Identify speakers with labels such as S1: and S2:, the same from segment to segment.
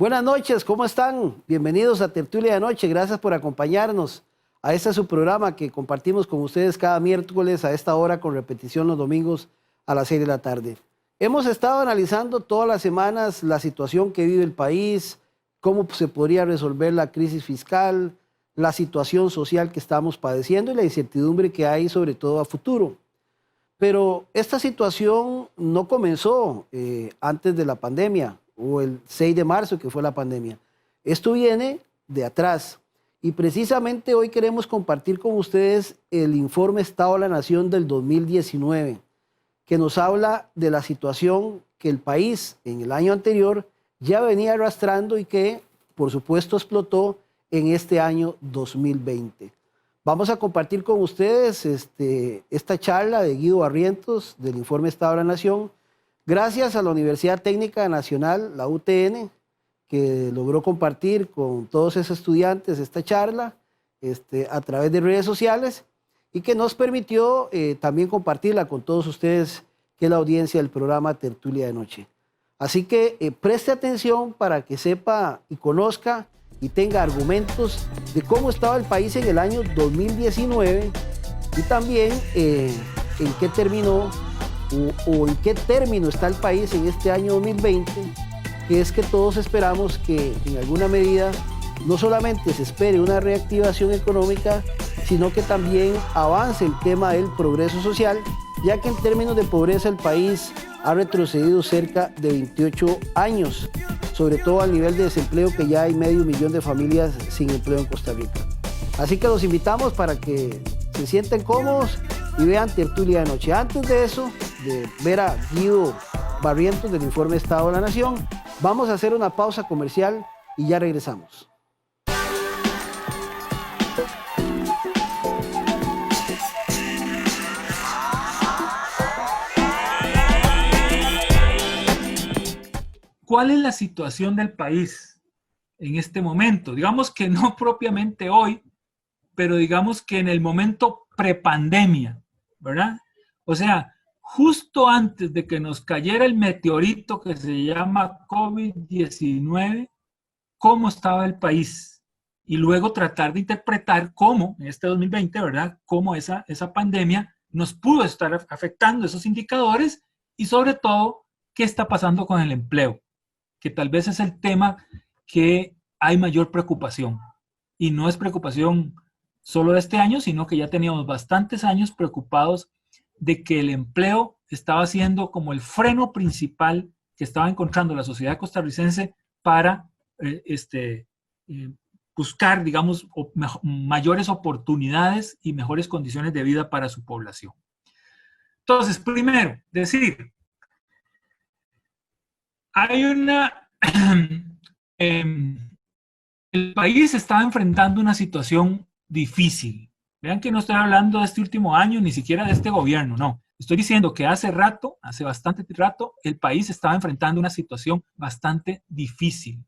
S1: Buenas noches, ¿cómo están? Bienvenidos a Tertulia de Noche, gracias por acompañarnos a este su programa que compartimos con ustedes cada miércoles a esta hora con repetición los domingos a las 6 de la tarde. Hemos estado analizando todas las semanas la situación que vive el país, cómo se podría resolver la crisis fiscal, la situación social que estamos padeciendo y la incertidumbre que hay sobre todo a futuro. Pero esta situación no comenzó antes de la pandemia o el 6 de marzo que fue la pandemia. Esto viene de atrás y precisamente hoy queremos compartir con ustedes el informe Estado de la Nación del 2019 que nos habla de la situación que el país en el año anterior ya venía arrastrando y que por supuesto explotó en este año 2020. Vamos a compartir con ustedes esta charla de Guido Barrientos del informe Estado de la Nación, gracias a la Universidad Técnica Nacional, la UTN, que logró compartir con todos esos estudiantes esta charla a través de redes sociales y que nos permitió también compartirla con todos ustedes, que es la audiencia del programa Tertulia de Noche. Así que preste atención para que sepa y conozca y tenga argumentos de cómo estaba el país en el año 2019 y también en qué terminó o en qué término está el país en este año 2020, que es que todos esperamos que en alguna medida no solamente se espere una reactivación económica, sino que también avance el tema del progreso social, ya que en términos de pobreza el país ha retrocedido cerca de 28 años, sobre todo al nivel de desempleo que ya hay 500,000 de familias sin empleo en Costa Rica. Así que los invitamos para que se sienten cómodos y vean Tertulia de Noche. Antes de eso, de ver a Guido Barrientos del informe Estado de la Nación, vamos a hacer una pausa comercial y ya regresamos.
S2: ¿Cuál es la situación del país en este momento? Digamos que no propiamente hoy, pero digamos que en el momento prepandemia, ¿verdad? O sea, justo antes de que nos cayera el meteorito que se llama COVID-19, ¿cómo estaba el país? Y luego tratar de interpretar cómo, en este 2020, ¿verdad? Cómo esa pandemia nos pudo estar afectando esos indicadores y sobre todo, ¿qué está pasando con el empleo? Que tal vez es el tema que hay mayor preocupación. Y no es preocupación solo de este año, sino que ya teníamos bastantes años preocupados de que el empleo estaba siendo como el freno principal que estaba encontrando la sociedad costarricense para buscar, digamos, mayores oportunidades y mejores condiciones de vida para su población. Entonces, primero, decir, hay una... el país estaba enfrentando una situación difícil. Vean que no estoy hablando de este último año, ni siquiera de este gobierno, no. Estoy diciendo que hace bastante rato, el país estaba enfrentando una situación bastante difícil,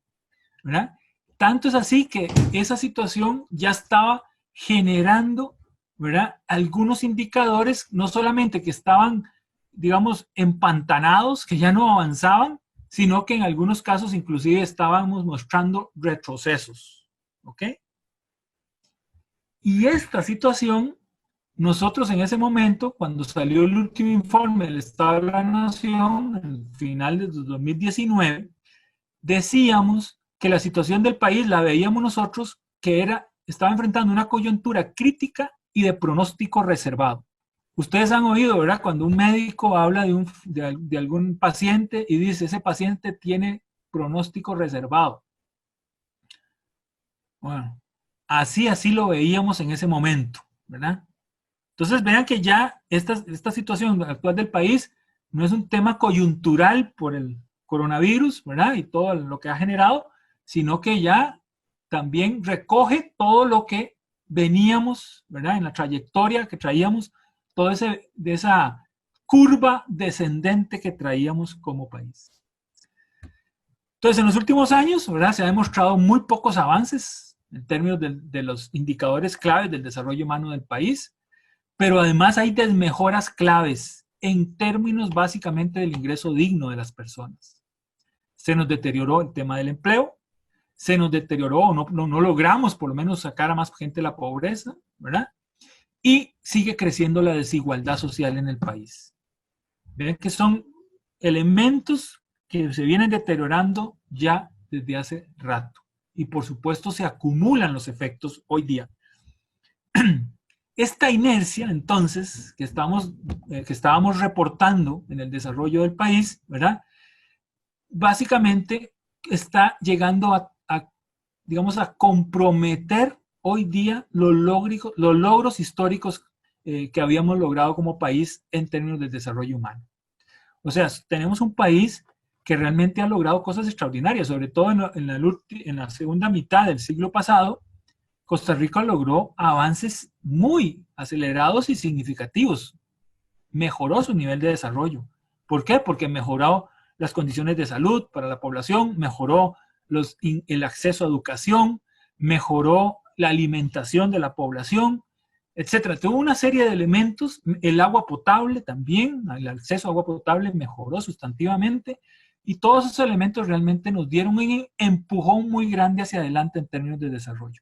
S2: ¿verdad? Tanto es así que esa situación ya estaba generando, ¿verdad?, algunos indicadores, no solamente que estaban, digamos, empantanados, que ya no avanzaban, sino que en algunos casos inclusive estábamos mostrando retrocesos, ¿ok? Y esta situación, nosotros en ese momento, cuando salió el último informe del Estado de la Nación, en finales de 2019, decíamos que la situación del país la veíamos nosotros que estaba enfrentando una coyuntura crítica y de pronóstico reservado. Ustedes han oído, ¿verdad?, cuando un médico habla de algún paciente y dice, ese paciente tiene pronóstico reservado. Bueno, así lo veíamos en ese momento, ¿verdad? Entonces vean que ya esta situación actual del país no es un tema coyuntural por el coronavirus, ¿verdad?, y todo lo que ha generado, sino que ya también recoge todo lo que veníamos, ¿verdad?, en la trayectoria que traíamos, de esa curva descendente que traíamos como país. Entonces, en los últimos años, ¿verdad?, se han demostrado muy pocos avances en términos de los indicadores claves del desarrollo humano del país, pero además hay desmejoras claves en términos básicamente del ingreso digno de las personas. Se nos deterioró el tema del empleo, se nos deterioró, no logramos por lo menos sacar a más gente de la pobreza, ¿verdad? Y sigue creciendo la desigualdad social en el país. Ven que son elementos que se vienen deteriorando ya desde hace rato. Y por supuesto se acumulan los efectos hoy día. Esta inercia, entonces, que estábamos reportando en el desarrollo del país, ¿verdad? Básicamente está llegando digamos, a comprometer hoy día los logros históricos que habíamos logrado como país en términos del desarrollo humano. O sea, tenemos un país que realmente ha logrado cosas extraordinarias, sobre todo en la segunda mitad del siglo pasado. Costa Rica logró avances muy acelerados y significativos. Mejoró su nivel de desarrollo. ¿Por qué? Porque mejoró las condiciones de salud para la población, mejoró el acceso a educación, mejoró la alimentación de la población, etcétera. Tuvo una serie de elementos. El agua potable también, el acceso a agua potable mejoró sustantivamente, y todos esos elementos realmente nos dieron un empujón muy grande hacia adelante en términos de desarrollo.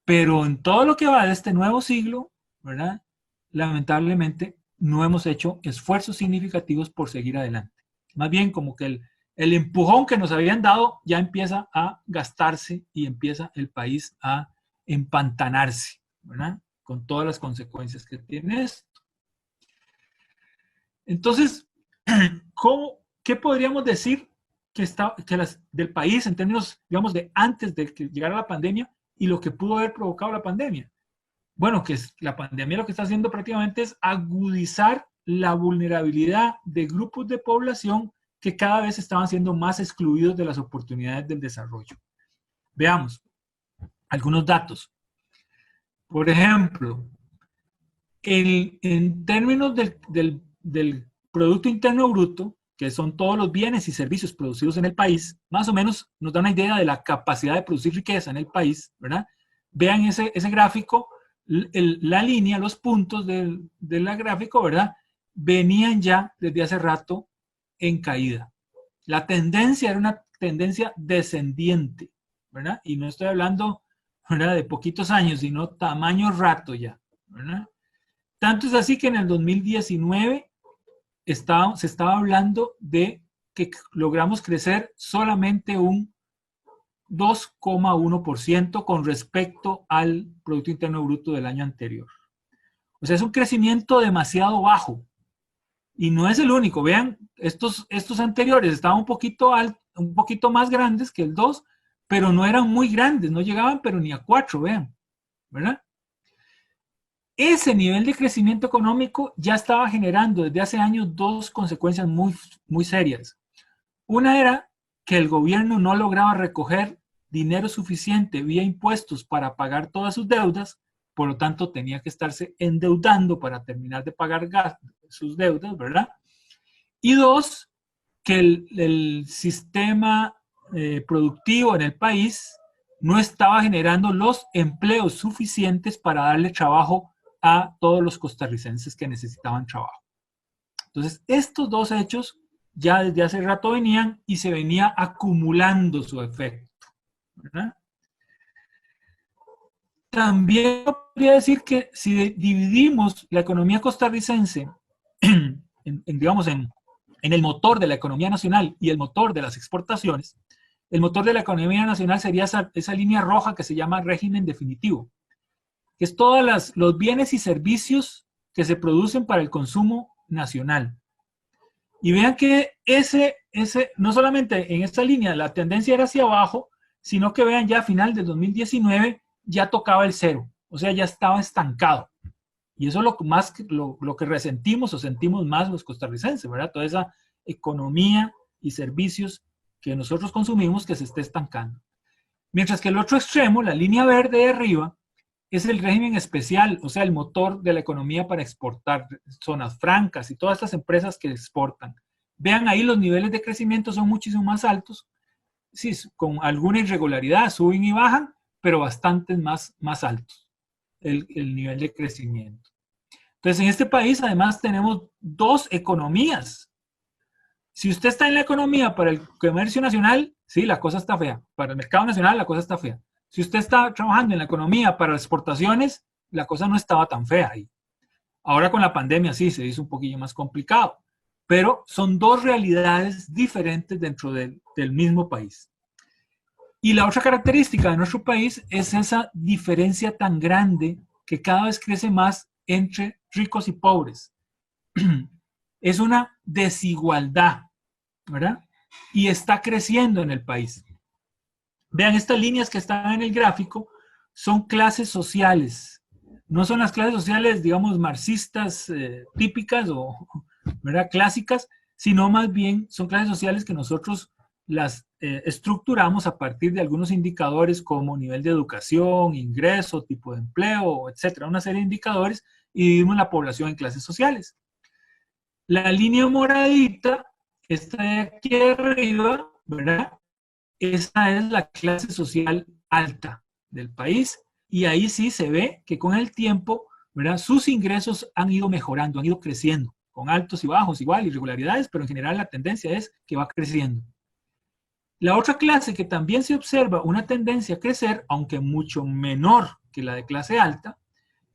S2: Pero en todo lo que va de este nuevo siglo, ¿verdad? Lamentablemente no hemos hecho esfuerzos significativos por seguir adelante. Más bien como que el empujón que nos habían dado ya empieza a gastarse y empieza el país a empantanarse, ¿verdad? Con todas las consecuencias que tiene esto. Entonces, ¿qué podríamos decir del país en términos, digamos, de antes de que llegara la pandemia y lo que pudo haber provocado la pandemia? Bueno, que la pandemia lo que está haciendo prácticamente es agudizar la vulnerabilidad de grupos de población que cada vez estaban siendo más excluidos de las oportunidades del desarrollo. Veamos algunos datos. Por ejemplo, en términos del Producto Interno Bruto, que son todos los bienes y servicios producidos en el país, más o menos nos da una idea de la capacidad de producir riqueza en el país, ¿verdad? Vean ese gráfico, la línea, los puntos del gráfico, ¿verdad? Venían ya desde hace rato en caída. La tendencia era una tendencia descendiente, ¿verdad? Y no estoy hablando, ¿verdad?, de poquitos años, sino tamaño rato ya, ¿verdad? Tanto es así que en el 2019 se estaba hablando de que logramos crecer solamente un 2,1% con respecto al Producto Interno Bruto del año anterior. O sea, es un crecimiento demasiado bajo. Y no es el único. Vean, estos anteriores estaban un poquito más grandes que el 2, pero no eran muy grandes, no llegaban pero ni a 4, vean, ¿verdad? Ese nivel de crecimiento económico ya estaba generando desde hace años dos consecuencias muy, muy serias. Una era que el gobierno no lograba recoger dinero suficiente vía impuestos para pagar todas sus deudas, por lo tanto tenía que estarse endeudando para terminar de pagar sus deudas, ¿verdad? Y dos, que el sistema productivo en el país no estaba generando los empleos suficientes para darle trabajo a todos los costarricenses que necesitaban trabajo. Entonces, estos dos hechos ya desde hace rato venían y se venía acumulando su efecto, ¿verdad? También podría decir que si dividimos la economía costarricense digamos, en el motor de la economía nacional y el motor de las exportaciones, el motor de la economía nacional sería esa línea roja que se llama régimen definitivo, que es todos los bienes y servicios que se producen para el consumo nacional. Y vean que no solamente en esta línea la tendencia era hacia abajo, sino que vean ya a final del 2019 ya tocaba el cero, o sea, ya estaba estancado. Y eso es lo que resentimos o sentimos más los costarricenses, ¿verdad? Toda esa economía y servicios que nosotros consumimos que se esté estancando. Mientras que el otro extremo, la línea verde de arriba, es el régimen especial, o sea, el motor de la economía para exportar, zonas francas y todas estas empresas que exportan. Vean ahí los niveles de crecimiento son muchísimo más altos, sí, con alguna irregularidad, suben y bajan, pero bastante más altos el nivel de crecimiento. Entonces, en este país además tenemos dos economías. Si usted está en la economía para el comercio nacional, sí, la cosa está fea. Para el mercado nacional la cosa está fea. Si usted está trabajando en la economía para las exportaciones, la cosa no estaba tan fea ahí. Ahora con la pandemia sí, se hizo un poquillo más complicado, pero son dos realidades diferentes dentro del mismo país. Y la otra característica de nuestro país es esa diferencia tan grande que cada vez crece más entre ricos y pobres. Es una desigualdad, ¿verdad? Y está creciendo en el país. Vean, estas líneas que están en el gráfico son clases sociales. No son las clases sociales, digamos, marxistas típicas o, ¿verdad?, clásicas, sino más bien son clases sociales que nosotros las estructuramos a partir de algunos indicadores como nivel de educación, ingreso, tipo de empleo, etcétera, una serie de indicadores, y dividimos la población en clases sociales. La línea moradita, esta de aquí arriba, ¿verdad? Esta es la clase social alta del país, y ahí sí se ve que con el tiempo, ¿verdad?, sus ingresos han ido mejorando, han ido creciendo, con altos y bajos igual, irregularidades, pero en general la tendencia es que va creciendo. La otra clase que también se observa una tendencia a crecer, aunque mucho menor que la de clase alta,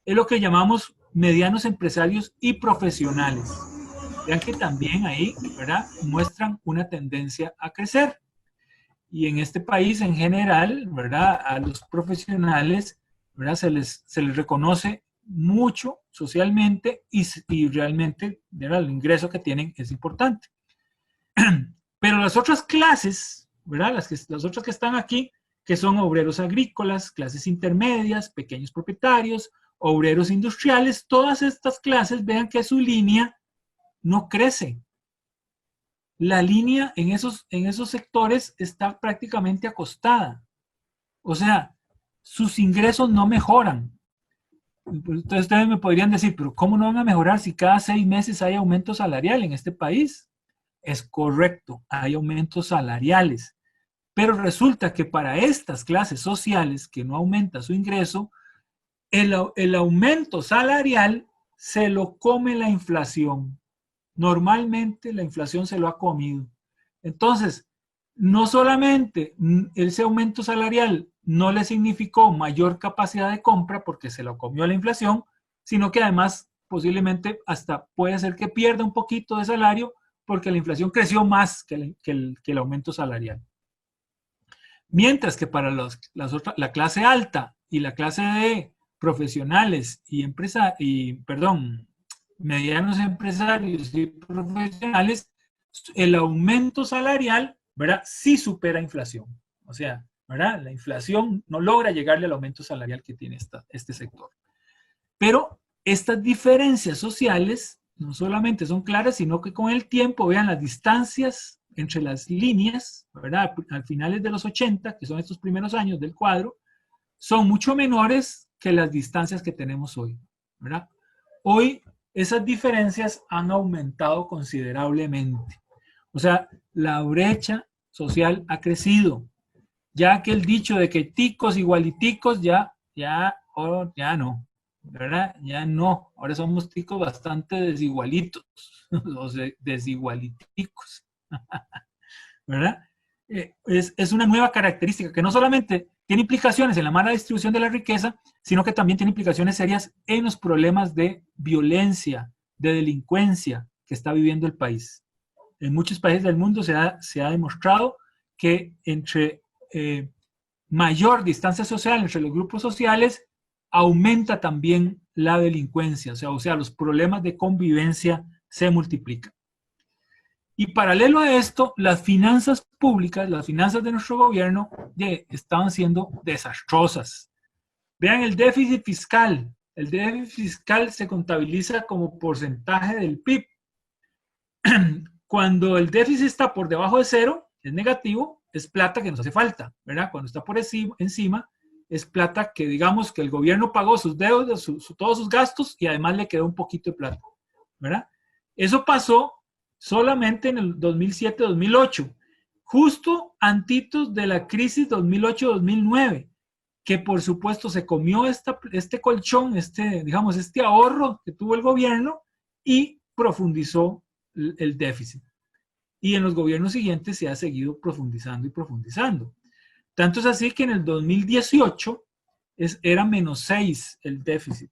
S2: es lo que llamamos medianos empresarios y profesionales. Vean que también ahí, ¿verdad?, muestran una tendencia a crecer. Y en este país en general, ¿verdad?, a los profesionales, ¿verdad?, se les reconoce mucho socialmente y realmente, ¿verdad?, el ingreso que tienen es importante. Pero las otras clases, ¿verdad?, las otras que están aquí, que son obreros agrícolas, clases intermedias, pequeños propietarios, obreros industriales, todas estas clases, vean que su línea no crece. La línea en esos sectores está prácticamente acostada. O sea, sus ingresos no mejoran. Entonces ustedes me podrían decir, pero ¿cómo no van a mejorar si cada 6 meses hay aumento salarial en este país? Es correcto, hay aumentos salariales. Pero resulta que para estas clases sociales que no aumenta su ingreso, el aumento salarial se lo come la inflación. Normalmente la inflación se lo ha comido. Entonces, no solamente ese aumento salarial no le significó mayor capacidad de compra porque se lo comió la inflación, sino que además posiblemente hasta puede ser que pierda un poquito de salario porque la inflación creció más que el aumento salarial. Mientras que para la clase alta y la clase de profesionales medianos empresarios y profesionales, el aumento salarial, ¿verdad?, sí supera inflación. O sea, ¿verdad?, la inflación no logra llegarle al aumento salarial que tiene este sector. Pero estas diferencias sociales no solamente son claras, sino que con el tiempo, vean las distancias entre las líneas, ¿verdad?, al finales de los 80, que son estos primeros años del cuadro, son mucho menores que las distancias que tenemos hoy, ¿verdad? Hoy esas diferencias han aumentado considerablemente. O sea, la brecha social ha crecido. Ya que el dicho de que ticos igualiticos ya no, ¿verdad? Ya no. Ahora somos ticos bastante desigualitos, o sea, desigualiticos, ¿verdad? Es una nueva característica que no solamente tiene implicaciones en la mala distribución de la riqueza, sino que también tiene implicaciones serias en los problemas de violencia, de delincuencia que está viviendo el país. En muchos países del mundo se ha demostrado que entre mayor distancia social entre los grupos sociales aumenta también la delincuencia, o sea, los problemas de convivencia se multiplican. Y paralelo a esto, las finanzas públicas, las finanzas de nuestro gobierno, estaban siendo desastrosas. Vean el déficit fiscal. El déficit fiscal se contabiliza como porcentaje del PIB. Cuando el déficit está por debajo de cero, es negativo, es plata que nos hace falta, ¿verdad? Cuando está por encima, es plata que digamos que el gobierno pagó sus deudas, todos sus gastos y además le quedó un poquito de plata, ¿verdad? Eso pasó solamente en el 2007-2008, justo antitos de la crisis 2008-2009, que por supuesto se comió este colchón, digamos, este ahorro que tuvo el gobierno y profundizó el déficit. y en los gobiernos siguientes se ha seguido profundizando y profundizando. Tanto es así que en el 2018 era -6 el déficit.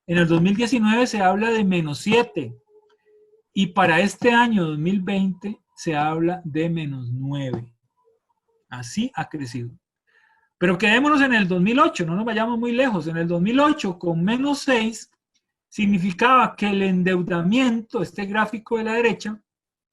S2: En el 2019 se habla de -7 y para este año 2020 se habla de -9. Así ha crecido. Pero quedémonos en el 2008, no nos vayamos muy lejos. En el 2008, con -6, significaba que el endeudamiento, este gráfico de la derecha,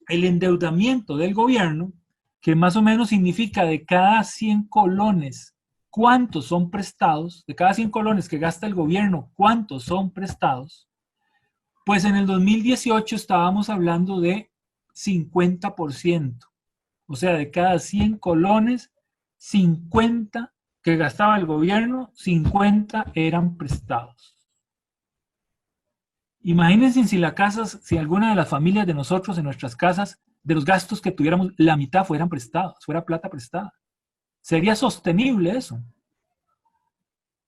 S2: el endeudamiento del gobierno, que más o menos significa de cada 100 colones, cuántos son prestados, de cada 100 colones que gasta el gobierno, cuántos son prestados, pues en el 2018 estábamos hablando de 50%. O sea, de cada 100 colones, 50 que gastaba el gobierno, 50 eran prestados. Imagínense si alguna de las familias de nosotros en nuestras casas, de los gastos que tuviéramos, la mitad fueran prestados, fuera plata prestada. ¿Sería sostenible eso?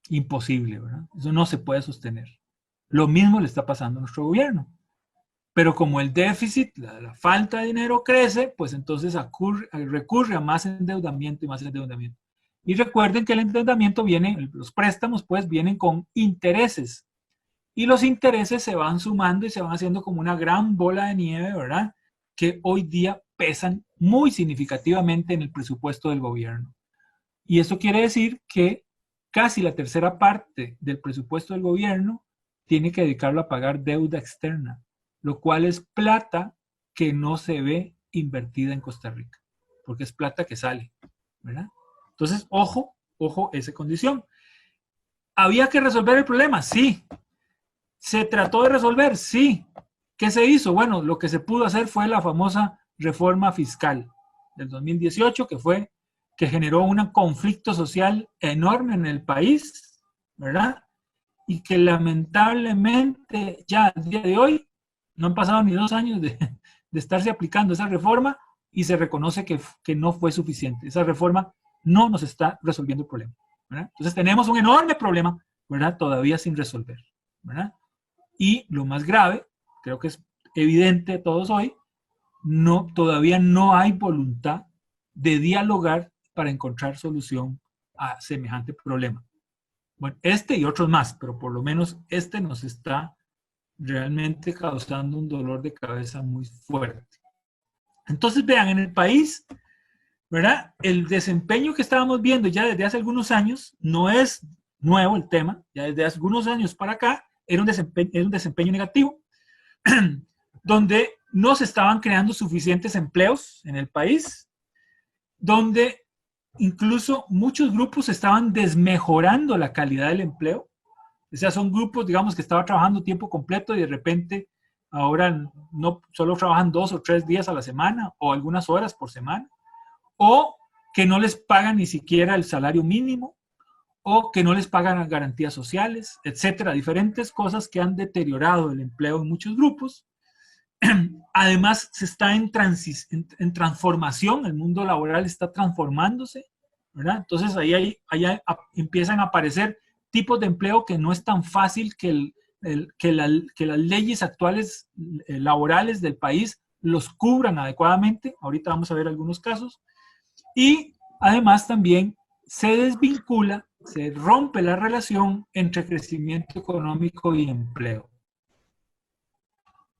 S2: Imposible, ¿verdad? Eso no se puede sostener. Lo mismo le está pasando a nuestro gobierno. Pero como el déficit, la falta de dinero crece, pues entonces recurre a más endeudamiento y más endeudamiento. Y recuerden que el endeudamiento los préstamos pues vienen con intereses. Y los intereses se van sumando y se van haciendo como una gran bola de nieve, ¿verdad? Que hoy día pesan muy significativamente en el presupuesto del gobierno. Y eso quiere decir que casi la tercera parte del presupuesto del gobierno tiene que dedicarlo a pagar deuda externa, lo cual es plata que no se ve invertida en Costa Rica, porque es plata que sale, ¿verdad? Entonces, ojo esa condición. ¿Había que resolver el problema? Sí. ¿Se trató de resolver? Sí. ¿Qué se hizo? Bueno, lo que se pudo hacer fue la famosa reforma fiscal del 2018, que generó un conflicto social enorme en el país, ¿verdad? Y que lamentablemente ya al día de hoy no han pasado ni 2 años de estarse aplicando esa reforma y se reconoce que no fue suficiente. Esa reforma no nos está resolviendo el problema, ¿verdad? Entonces tenemos un enorme problema, ¿verdad? Todavía sin resolver, ¿verdad? Y lo más grave, creo que es evidente a todos hoy, todavía no hay voluntad de dialogar para encontrar solución a semejante problema. Bueno, y otros más, pero por lo menos nos está realmente causando un dolor de cabeza muy fuerte. Entonces, vean, en el país, ¿verdad? El desempeño que estábamos viendo ya desde hace algunos años, no es nuevo el tema, ya desde hace algunos años para acá, era un desempeño negativo, donde no se estaban creando suficientes empleos en el país, donde incluso muchos grupos estaban desmejorando la calidad del empleo. O sea, son grupos, digamos, que estaban trabajando tiempo completo y de repente ahora no solo trabajan 2 o 3 días a la semana o algunas horas por semana, o que no les pagan ni siquiera el salario mínimo, o que no les pagan garantías sociales, etcétera. Diferentes cosas que han deteriorado el empleo en muchos grupos. Además, se está en transformación, el mundo laboral está transformándose, ¿verdad? Entonces ahí empiezan a aparecer tipos de empleo que no es tan fácil que las leyes actuales laborales del país los cubran adecuadamente. Ahorita vamos a ver algunos casos. Y además también se desvincula, se rompe la relación entre crecimiento económico y empleo.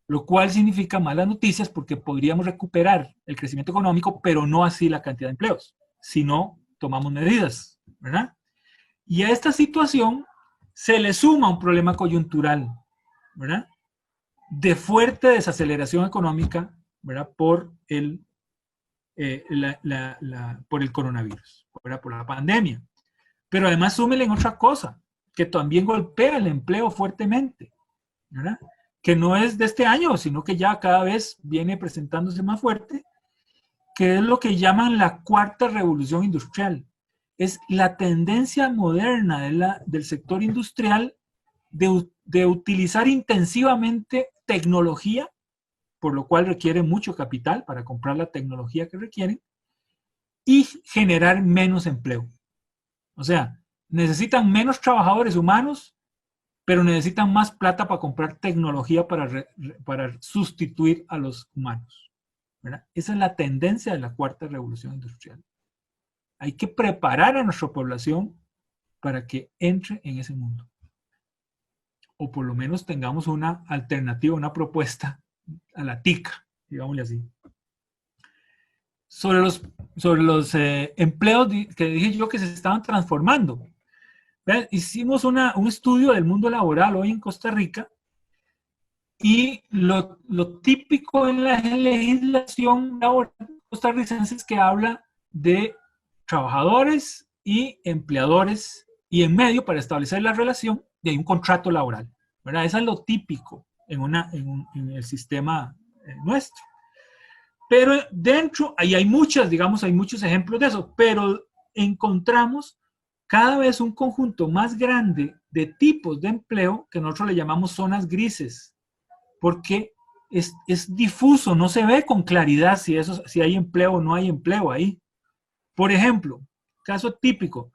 S2: Lo cual significa malas noticias porque podríamos recuperar el crecimiento económico, pero no así la cantidad de empleos, si no tomamos medidas, ¿verdad? Y a esta situación se le suma un problema coyuntural, ¿verdad? De fuerte desaceleración económica, ¿verdad? Por el coronavirus, ¿verdad? Por la pandemia. Pero además súmele en otra cosa, que también golpea el empleo fuertemente, ¿verdad? Que no es de este año, sino que ya cada vez viene presentándose más fuerte, que es lo que llaman la cuarta revolución industrial. Es la tendencia moderna del sector industrial de utilizar intensivamente tecnología, por lo cual requiere mucho capital para comprar la tecnología que requieren, y generar menos empleo. O sea, necesitan menos trabajadores humanos, pero necesitan más plata para comprar tecnología para sustituir a los humanos. ¿verdad? Esa es la tendencia de la cuarta revolución industrial. Hay que preparar a nuestra población para que entre en ese mundo. O por lo menos tengamos una alternativa, una propuesta a la TIC, digámosle así. Sobre los empleos que dije yo que se estaban transformando. ¿Ven? Hicimos un estudio del mundo laboral hoy en Costa Rica y lo típico en la legislación laboral costarricense es que habla de trabajadores y empleadores y en medio para establecer la relación y hay un contrato laboral, ¿verdad? Eso es lo típico en el sistema nuestro. Pero dentro, ahí hay muchas, digamos, hay muchos ejemplos de eso, pero encontramos cada vez un conjunto más grande de tipos de empleo que nosotros le llamamos zonas grises, porque es difuso, no se ve con claridad si hay empleo o no hay empleo ahí. Por ejemplo, caso típico,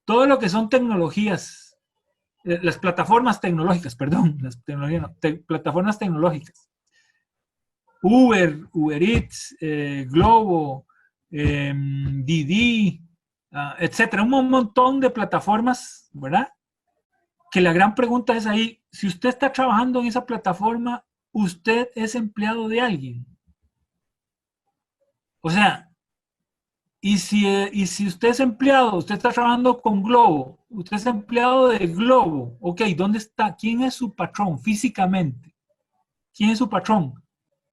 S2: todo lo que son tecnologías, las plataformas tecnológicas, perdón, plataformas tecnológicas. Uber Eats, Globo, Didi, etcétera. Un montón de plataformas, ¿verdad? Que la gran pregunta es ahí, si usted está trabajando en esa plataforma, ¿usted es empleado de alguien? O sea, y si usted es empleado, usted está trabajando con Globo, usted es empleado de Globo, ok, ¿dónde está? ¿Quién es su patrón físicamente? ¿Quién es su patrón?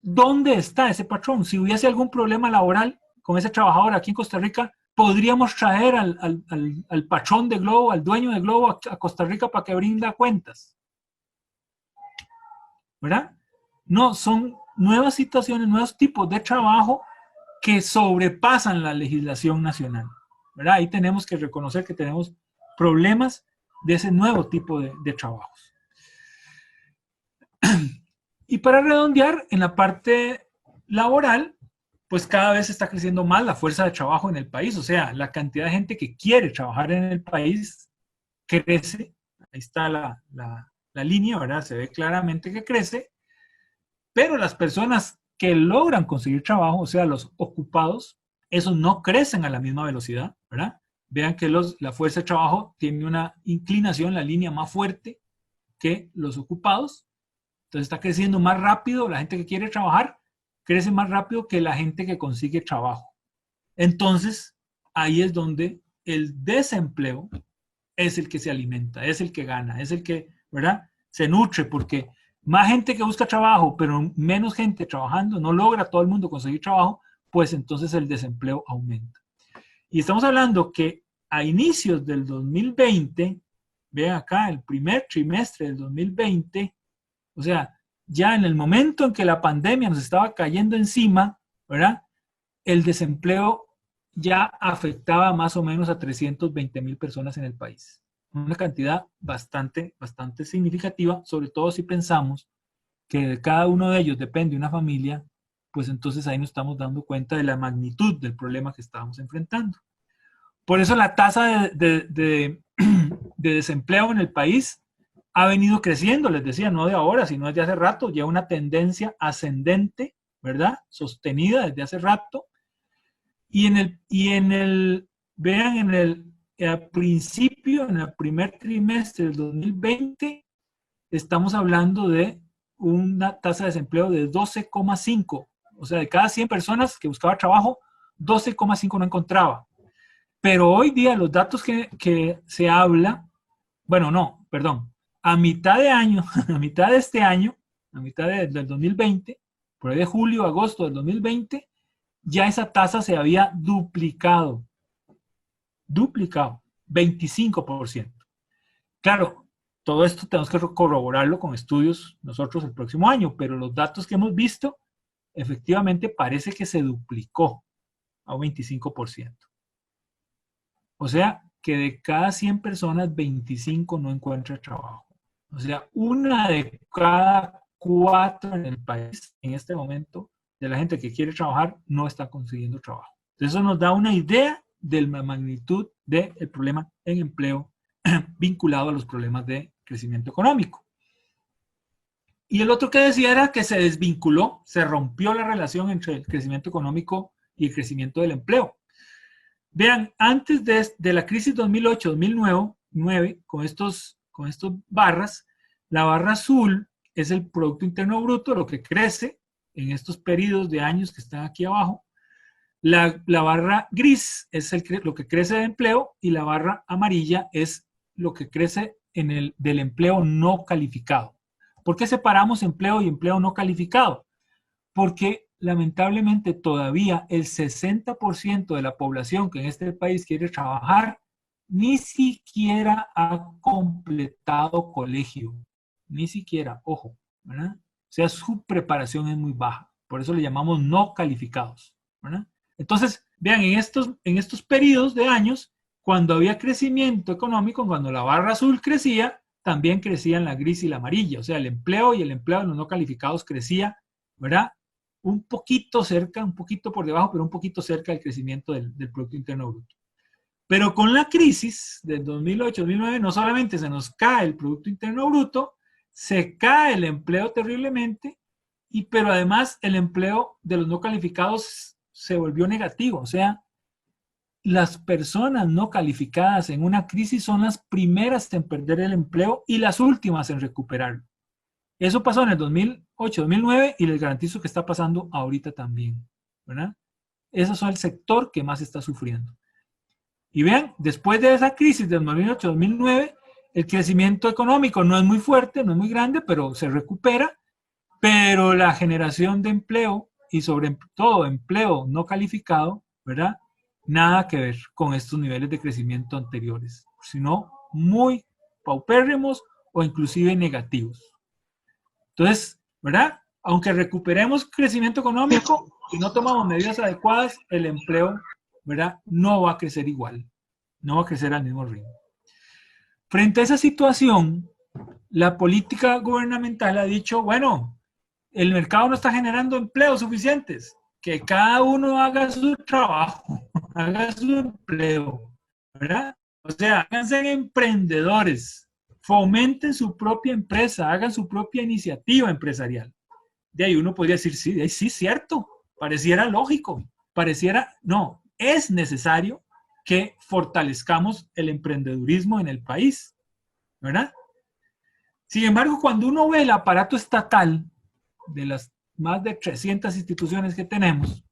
S2: ¿Dónde está ese patrón? Si hubiese algún problema laboral con ese trabajador aquí en Costa Rica, podríamos traer al patrón de Globo, al dueño de Globo a Costa Rica para que brinda cuentas. ¿Verdad? No, son nuevas situaciones, nuevos tipos de trabajo que sobrepasan la legislación nacional. ¿Verdad? Ahí tenemos que reconocer que tenemos problemas de ese nuevo tipo de trabajos. Y para redondear, en la parte laboral, pues cada vez está creciendo más la fuerza de trabajo en el país. O sea, la cantidad de gente que quiere trabajar en el país crece. Ahí está la línea, ¿verdad? Se ve claramente que crece. Pero las personas que logran conseguir trabajo, o sea, los ocupados, esos no crecen a la misma velocidad, ¿verdad? Vean que la fuerza de trabajo tiene una inclinación, la línea más fuerte que los ocupados. Entonces está creciendo más rápido, la gente que quiere trabajar crece más rápido que la gente que consigue trabajo. Entonces, ahí es donde el desempleo es el que se alimenta, es el que gana, es el que, ¿verdad? Se nutre porque más gente que busca trabajo, pero menos gente trabajando, no logra todo el mundo conseguir trabajo, pues entonces el desempleo aumenta. Y estamos hablando que a inicios del 2020, vean acá, el primer trimestre del 2020, o sea, ya en el momento en que la pandemia nos estaba cayendo encima, ¿verdad? El desempleo ya afectaba más o menos a 320,000 personas en el país. Una cantidad bastante significativa, sobre todo si pensamos que de cada uno de ellos depende una familia, pues entonces ahí nos estamos dando cuenta de la magnitud del problema que estábamos enfrentando. Por eso la tasa de desempleo en el país ha venido creciendo, les decía, no de ahora, sino desde hace rato, ya una tendencia ascendente, ¿verdad? Sostenida desde hace rato. Vean, al principio, en el primer trimestre del 2020, estamos hablando de una tasa de desempleo de 12,5. O sea, de cada 100 personas que buscaba trabajo, 12,5 no encontraba. Pero hoy día los datos que se habla, bueno, no, perdón, a mitad de año, a mitad de este año, a mitad del 2020, por ahí de julio, agosto del 2020, ya esa tasa se había duplicado, 25%. Claro, todo esto tenemos que corroborarlo con estudios nosotros el próximo año, pero los datos que hemos visto, efectivamente parece que se duplicó a un 25%. O sea, que de cada 100 personas, 25 no encuentra trabajo. O sea, una de cada 4 en el país, en este momento, de la gente que quiere trabajar, no está consiguiendo trabajo. Entonces, eso nos da una idea de la magnitud del problema en empleo vinculado a los problemas de crecimiento económico. Y el otro que decía era que se desvinculó, se rompió la relación entre el crecimiento económico y el crecimiento del empleo. Vean, antes de la crisis 2008-2009, con estos barras, la barra azul es el Producto Interno Bruto, lo que crece en estos periodos de años que están aquí abajo. La barra gris es lo que crece de empleo y la barra amarilla es lo que crece del empleo no calificado. ¿Por qué separamos empleo y empleo no calificado? Porque lamentablemente todavía el 60% de la población que en este país quiere trabajar ni siquiera ha completado colegio. Ni siquiera, ojo, ¿verdad? O sea, su preparación es muy baja. Por eso le llamamos no calificados, ¿verdad? Entonces, vean, en estos periodos de años, cuando había crecimiento económico, cuando la barra azul crecía, también crecían la gris y la amarilla. O sea, el empleo y el empleo de los no calificados crecía, ¿verdad? Un poquito cerca, un poquito por debajo, pero un poquito cerca del crecimiento del Producto Interno Bruto. Pero con la crisis del 2008-2009, no solamente se nos cae el Producto Interno Bruto, se cae el empleo terriblemente, pero además el empleo de los no calificados se volvió negativo. O sea, las personas no calificadas en una crisis son las primeras en perder el empleo y las últimas en recuperarlo. Eso pasó en el 2008-2009 y les garantizo que está pasando ahorita también, ¿verdad? Esos son el sector que más está sufriendo. Y vean, después de esa crisis del 2008-2009, el crecimiento económico no es muy fuerte, no es muy grande, pero se recupera, pero la generación de empleo y sobre todo empleo no calificado, ¿verdad? Nada que ver con estos niveles de crecimiento anteriores, sino muy paupérrimos o inclusive negativos. Entonces, ¿verdad? Aunque recuperemos crecimiento económico, si no tomamos medidas adecuadas, el empleo, ¿verdad? No va a crecer igual, no va a crecer al mismo ritmo. Frente a esa situación, la política gubernamental ha dicho, bueno, el mercado no está generando empleos suficientes, que cada uno haga su trabajo, haga su empleo, ¿verdad? O sea, háganse emprendedores, fomenten su propia empresa, hagan su propia iniciativa empresarial. De ahí uno podría decir, sí, sí, cierto, pareciera lógico, no, es necesario que fortalezcamos el emprendedurismo en el país, ¿verdad? Sin embargo, cuando uno ve el aparato estatal de las más de 300 instituciones que tenemos,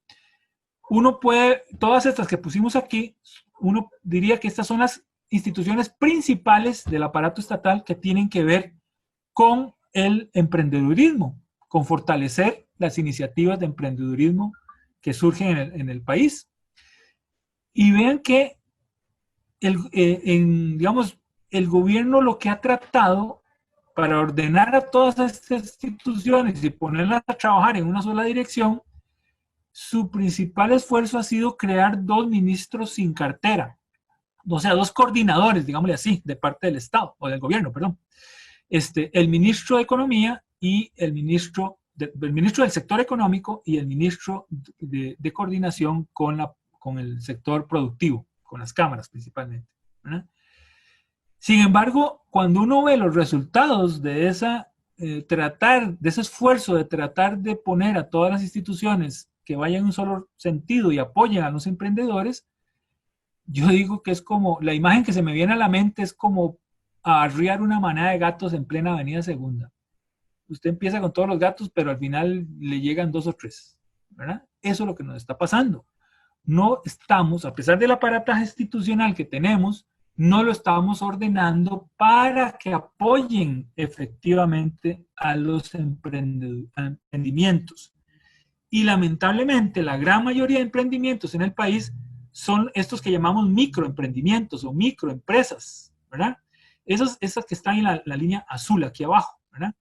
S2: uno puede, todas estas que pusimos aquí, uno diría que estas son las instituciones principales del aparato estatal que tienen que ver con el emprendedurismo, con fortalecer las iniciativas de emprendedurismo que surgen en el país. Y vean que digamos, el gobierno lo que ha tratado para ordenar a todas estas instituciones y ponerlas a trabajar en una sola dirección, su principal esfuerzo ha sido crear 2 ministros sin cartera, o sea, 2 coordinadores, digámosle así, de parte del Estado, o del gobierno, perdón. El ministro de Economía y el ministro del sector económico y el ministro de coordinación con el sector productivo, con las cámaras principalmente, ¿verdad? Sin embargo, cuando uno ve los resultados de ese esfuerzo de tratar de poner a todas las instituciones que vayan en un solo sentido y apoyen a los emprendedores, yo digo que es como, la imagen que se me viene a la mente es como arriar una manada de gatos en plena avenida Segunda. Usted empieza con todos los gatos, pero al final le llegan 2 o 3, ¿verdad? Eso es lo que nos está pasando. No estamos, a pesar del aparataje institucional que tenemos, no lo estamos ordenando para que apoyen efectivamente a los emprendimientos. Y lamentablemente la gran mayoría de emprendimientos en el país son estos que llamamos microemprendimientos o microempresas, ¿verdad? Esas que están en la línea azul aquí abajo, ¿verdad?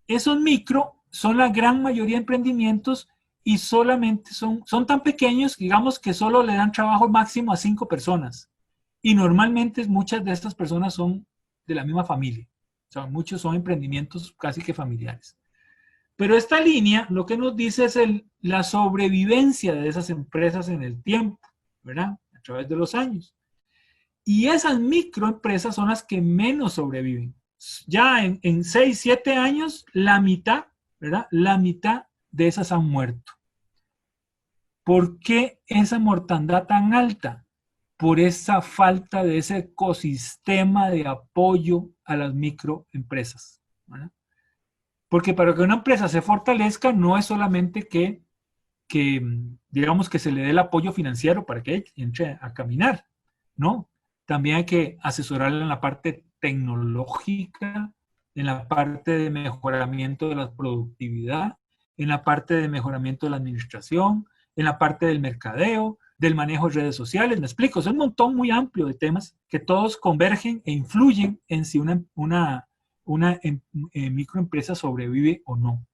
S2: Esos micro son la gran mayoría de emprendimientos y solamente son tan pequeños, digamos, que solo le dan trabajo máximo a 5 personas. Y normalmente muchas de estas personas son de la misma familia. O sea, muchos son emprendimientos casi que familiares. Pero esta línea lo que nos dice es la sobrevivencia de esas empresas en el tiempo, ¿verdad? A través de los años. Y esas microempresas son las que menos sobreviven. ya en 6, 7 años, la mitad, ¿verdad? La mitad de esas han muerto. ¿Por qué esa mortandad tan alta? Por esa falta de ese ecosistema de apoyo a las microempresas, ¿verdad? Porque para que una empresa se fortalezca no es solamente que digamos que se le dé el apoyo financiero para que entre a caminar, ¿no? También hay que asesorarla en la parte tecnológica, en la parte de mejoramiento de la productividad, en la parte de mejoramiento de la administración, en la parte del mercadeo, del manejo de redes sociales. Me explico, es un montón muy amplio de temas que todos convergen e influyen en si una microempresa sobrevive o no.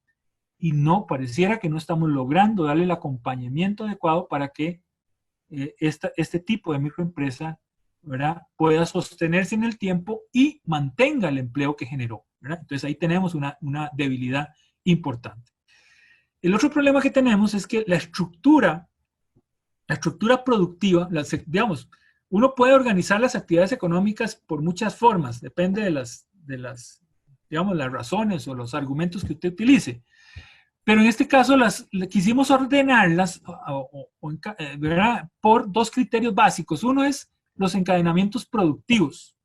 S2: Y no, pareciera que no estamos logrando darle el acompañamiento adecuado para que este tipo de microempresa, ¿verdad?, pueda sostenerse en el tiempo y mantenga el empleo que generó, ¿verdad? Entonces ahí tenemos una debilidad importante. El otro problema que tenemos es que la estructura productiva, digamos, uno puede organizar las actividades económicas por muchas formas, depende de digamos, las razones o los argumentos que usted utilice. Pero en este caso quisimos ordenarlas ¿verdad?, por dos criterios básicos. Uno es los encadenamientos productivos.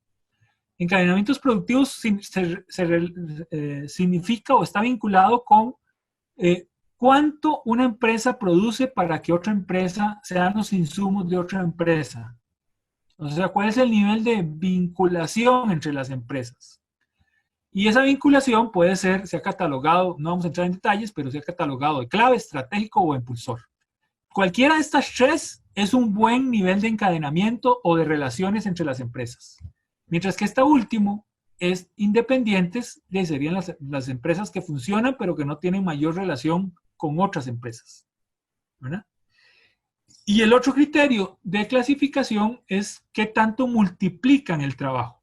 S2: Encadenamientos productivos significa o está vinculado con cuánto una empresa produce para que otra empresa sean los insumos de otra empresa. O sea, cuál es el nivel de vinculación entre las empresas. Y esa vinculación puede ser, se ha catalogado, no vamos a entrar en detalles, pero se ha catalogado de clave, estratégico o impulsor. Cualquiera de estas tres es un buen nivel de encadenamiento o de relaciones entre las empresas. Mientras que esta último es independientes, serían las empresas que funcionan pero que no tienen mayor relación con otras empresas, ¿verdad? Y el otro criterio de clasificación es qué tanto multiplican el trabajo.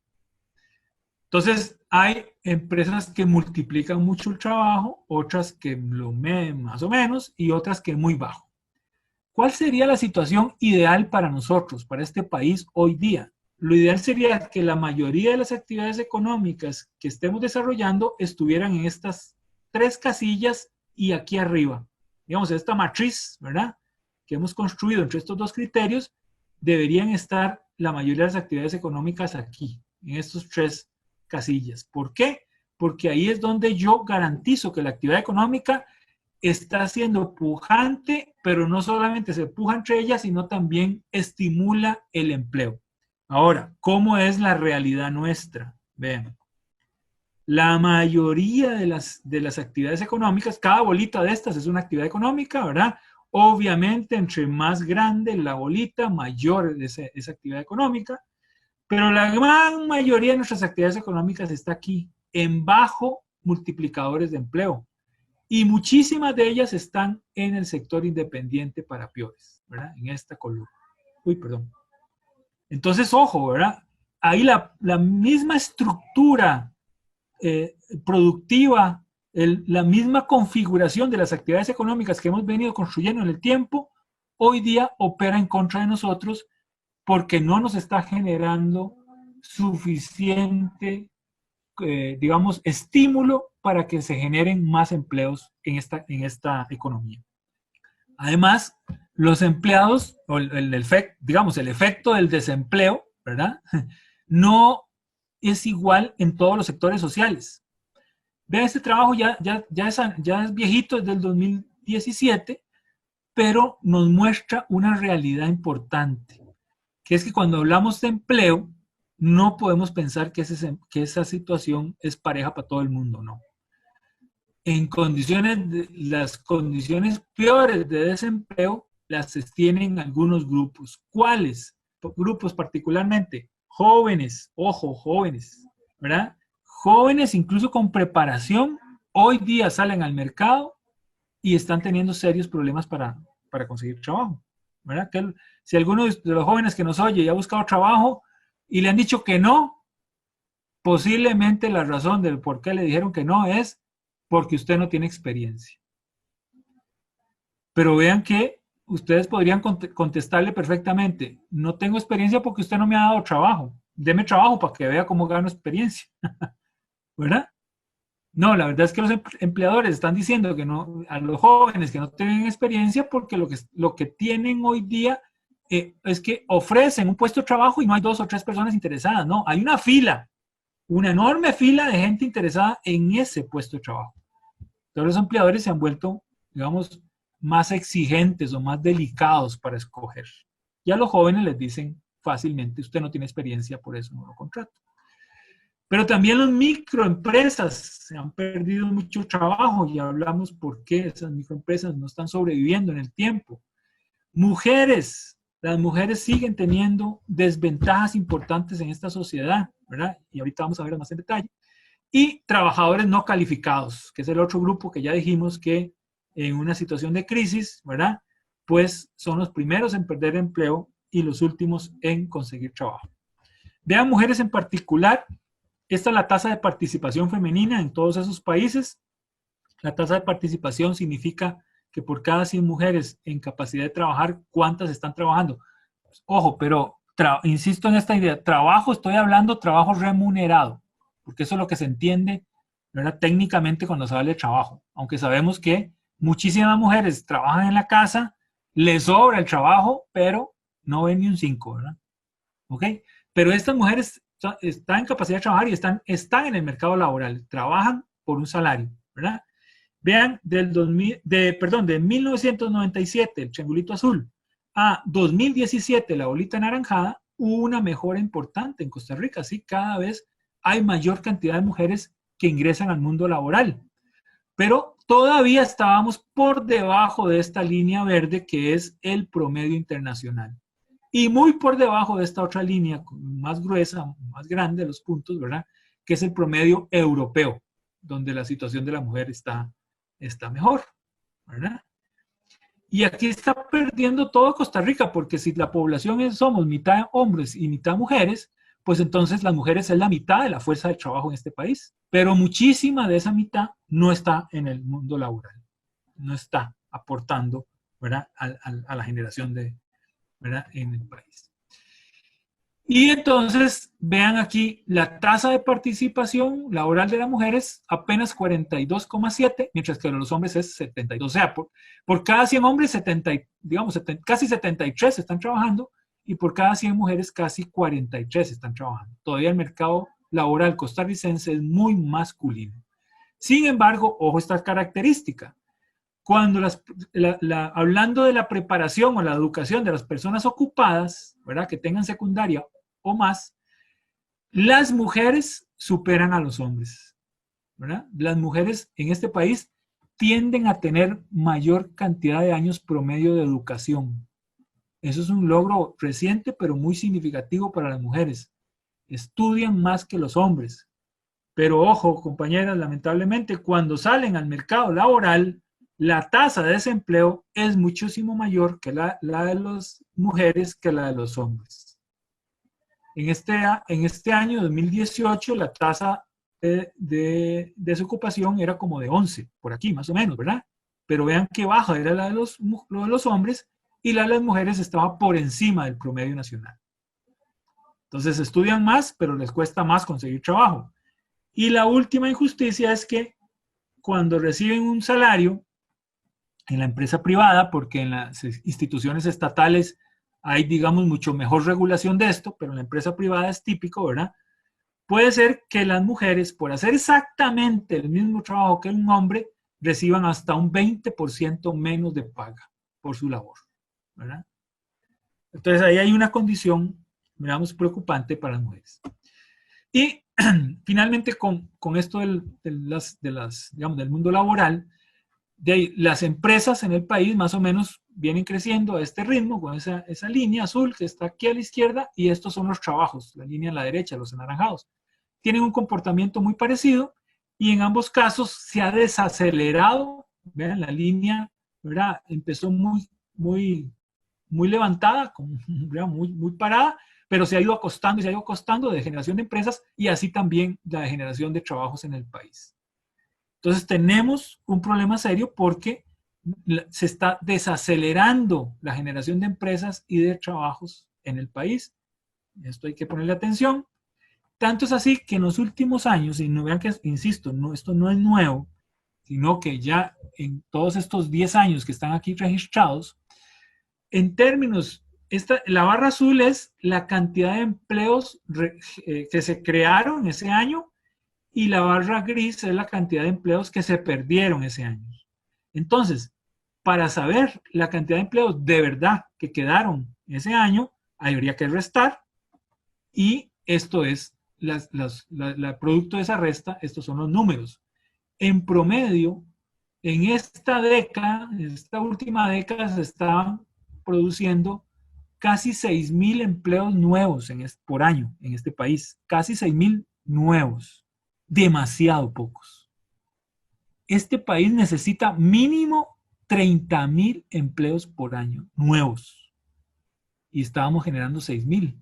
S2: Entonces, hay empresas que multiplican mucho el trabajo, otras que lo más o menos y otras que muy bajo. ¿Cuál sería la situación ideal para nosotros, para este país hoy día? Lo ideal sería que la mayoría de las actividades económicas que estemos desarrollando estuvieran en estas tres casillas y aquí arriba. Digamos, esta matriz, ¿verdad?, que hemos construido entre estos dos criterios, deberían estar la mayoría de las actividades económicas aquí, en estos tres casillas. ¿Por qué? Porque ahí es donde yo garantizo que la actividad económica está siendo pujante, pero no solamente se puja entre ellas, sino también estimula el empleo. Ahora, ¿cómo es la realidad nuestra? Vean, la mayoría de las actividades económicas, cada bolita de estas es una actividad económica, ¿verdad? Obviamente, entre más grande la bolita, mayor es esa actividad económica. Pero la gran mayoría de nuestras actividades económicas está aquí, en bajo multiplicadores de empleo. Y muchísimas de ellas están en el sector independiente para peores, ¿verdad? En esta columna. Uy, perdón. Entonces, ojo, ¿verdad? Ahí la misma estructura productiva, la misma configuración de las actividades económicas que hemos venido construyendo en el tiempo, hoy día opera en contra de nosotros porque no nos está generando suficiente, digamos, estímulo para que se generen más empleos en esta economía. Además, los empleados, o el efecto del desempleo, ¿verdad?, no es igual en todos los sectores sociales. Vean, este trabajo ya es viejito, es del 2017, pero nos muestra una realidad importante, que es que cuando hablamos de empleo, no podemos pensar que esa situación es pareja para todo el mundo, no. En las condiciones peores de desempleo las tienen algunos grupos. ¿Cuáles? Grupos particularmente jóvenes, ojo, jóvenes, ¿verdad? Jóvenes incluso con preparación, hoy día salen al mercado y están teniendo serios problemas para conseguir trabajo, ¿verdad? Que si alguno de los jóvenes que nos oye ya ha buscado trabajo y le han dicho que no, posiblemente la razón del por qué le dijeron que no es porque usted no tiene experiencia. Pero vean que ustedes podrían contestarle perfectamente, no tengo experiencia porque usted no me ha dado trabajo. Deme trabajo para que vea cómo gano experiencia. ¿verdad? No, la verdad es que los empleadores están diciendo que no, a los jóvenes que no tienen experiencia porque lo que tienen hoy día es que ofrecen un puesto de trabajo y no hay 2 o 3 personas interesadas, no, hay una fila, una enorme fila de gente interesada en ese puesto de trabajo. Entonces los empleadores se han vuelto, digamos, más exigentes o más delicados para escoger. Y a los jóvenes les dicen fácilmente, usted no tiene experiencia, por eso no lo contrato. Pero también las microempresas se han perdido mucho trabajo y hablamos por qué esas microempresas no están sobreviviendo en el tiempo. Mujeres, las mujeres siguen teniendo desventajas importantes en esta sociedad, ¿verdad? Y ahorita vamos a ver más en detalle. Y trabajadores no calificados, que es el otro grupo que ya dijimos que en una situación de crisis, ¿verdad? Pues son los primeros en perder empleo y los últimos en conseguir trabajo. Vean mujeres en particular. Esta es la tasa de participación femenina en todos esos países. La tasa de participación significa que por cada 100 mujeres en capacidad de trabajar, ¿cuántas están trabajando? Ojo, pero insisto en esta idea, trabajo, estoy hablando trabajo remunerado, porque eso es lo que se entiende, ¿verdad? Técnicamente cuando se habla de trabajo, aunque sabemos que muchísimas mujeres trabajan en la casa, les sobra el trabajo, pero no ven ni un 5, ¿verdad? ¿Ok? Pero estas mujeres están en capacidad de trabajar y están en el mercado laboral, trabajan por un salario, ¿verdad? Vean, de 1997, el triangulito azul, a 2017, la bolita anaranjada, hubo una mejora importante en Costa Rica. Así cada vez hay mayor cantidad de mujeres que ingresan al mundo laboral. Pero todavía estábamos por debajo de esta línea verde que es el promedio internacional. Y muy por debajo de esta otra línea más gruesa, más grande, los puntos, ¿verdad? Que es el promedio europeo, donde la situación de la mujer está mejor, ¿verdad? Y aquí está perdiendo todo Costa Rica, porque si la población somos mitad hombres y mitad mujeres, pues entonces las mujeres es la mitad de la fuerza de trabajo en este país. Pero muchísima de esa mitad no está en el mundo laboral, no está aportando, ¿verdad? A la generación de, ¿verdad? En el país. Y entonces, vean aquí, la tasa de participación laboral de las mujeres apenas 42,7, mientras que de los hombres es 72. O sea, por cada 100 hombres, 70, digamos, casi 73 están trabajando y por cada 100 mujeres casi 43 están trabajando. Todavía el mercado laboral costarricense es muy masculino. Sin embargo, ojo esta característica. Cuando hablando de la preparación o la educación de las personas ocupadas, ¿verdad? Que tengan secundaria o más, las mujeres superan a los hombres, ¿verdad? Las mujeres en este país tienden a tener mayor cantidad de años promedio de educación. Eso es un logro reciente, pero muy significativo para las mujeres. Estudian más que los hombres. Pero ojo, compañeras, lamentablemente, cuando salen al mercado laboral, la tasa de desempleo es muchísimo mayor que la de las mujeres que la de los hombres. En este año 2018, la tasa de desocupación era como de 11, por aquí más o menos, ¿verdad? Pero vean que baja era la de los hombres y la de las mujeres estaba por encima del promedio nacional. Entonces estudian más, pero les cuesta más conseguir trabajo. Y la última injusticia es que cuando reciben un salario en la empresa privada, porque en las instituciones estatales hay, digamos, mucho mejor regulación de esto, pero en la empresa privada es típico, ¿verdad? Puede ser que las mujeres, por hacer exactamente el mismo trabajo que un hombre, reciban hasta un 20% menos de paga por su labor, ¿verdad? Entonces ahí hay una condición, digamos, preocupante para las mujeres. Y finalmente, con esto digamos, del mundo laboral, de ahí, las empresas en el país más o menos vienen creciendo a este ritmo, con esa línea azul que está aquí a la izquierda, y estos son los trabajos, la línea a la derecha, los anaranjados. Tienen un comportamiento muy parecido y en ambos casos se ha desacelerado. Vean, la línea, ¿verdad? Empezó muy levantada, muy parada, pero se ha ido acostando y se ha ido acostando de generación de empresas y así también la generación de trabajos en el país. Entonces tenemos un problema serio porque se está desacelerando la generación de empresas y de trabajos en el país. Esto hay que ponerle atención. Tanto es así que en los últimos años, y no vean que, insisto, no, esto no es nuevo, sino que ya en todos estos 10 años que están aquí registrados, en términos, la barra azul es la cantidad de empleos que se crearon ese año y la barra gris es la cantidad de empleos que se perdieron ese año. Entonces, para saber la cantidad de empleos de verdad que quedaron ese año, habría que restar y esto es el producto de esa resta, estos son los números. En promedio, en esta década, en esta última década, se estaban produciendo casi 6,000 empleos nuevos por año en este país. Casi 6,000 nuevos. Demasiado pocos. Este país necesita mínimo 30,000 empleos por año nuevos. Y estábamos generando 6,000.